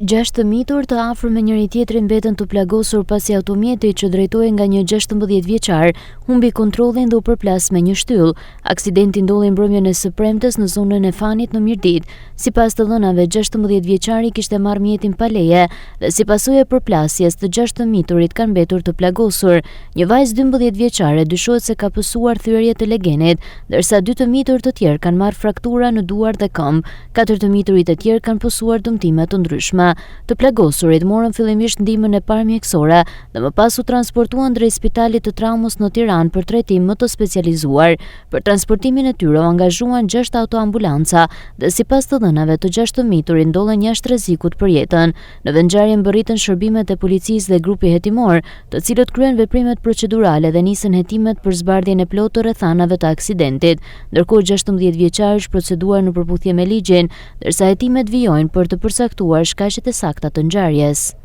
6 të mitur të afër me njëri tjetrin mbetën të plagosur pasi automjeti që drejtohej nga një 16 vjeçar humbi kontrollin dhe u përplas me një shtyll. Aksidenti ndodhi mbrëmjen e së premtes në zonën e Fanit në Mirdit. Sipas të dhënave, 16 vjeçari kishte marrë mjetin pa leje dhe si pasojë e përplasjes të 6 të miturit kanë mbetur të plagosur. Një vajzë 12 vjeçare dyshohet se ka pësuar thyerje të legenit, ndërsa 2 të mitur të tjerë kanë marrë fraktura në duar dhe këmbë. 4 të miturit e tjerë kanë pësuar dëmtime të ndryshme. Të plagosurit morën fillimisht ndihmën e parë mjekësore dhe më pas u transportuan drejt Spitalit të Traumës në Tiranë për trajtim më të specializuar. Për transportimin e tyre u angazhuan 6 autoambulanca dhe sipas të dhënave të 6 të miturit ndodhen jashtë rrezikut për jetën. Në vendngjarjen mbërritën shërbimet e policisë dhe grupi hetimor, të cilët kryen veprimet procedurale dhe nisën hetimet për zbardhjen e plotë të rrethanave të aksidentit. Ndërkohë 16 vjeçari është proceduar në përputhje me ligjin, ndërsa hetimet vijojnë për të përcaktuar shkaqet e sakta të ngjarjes.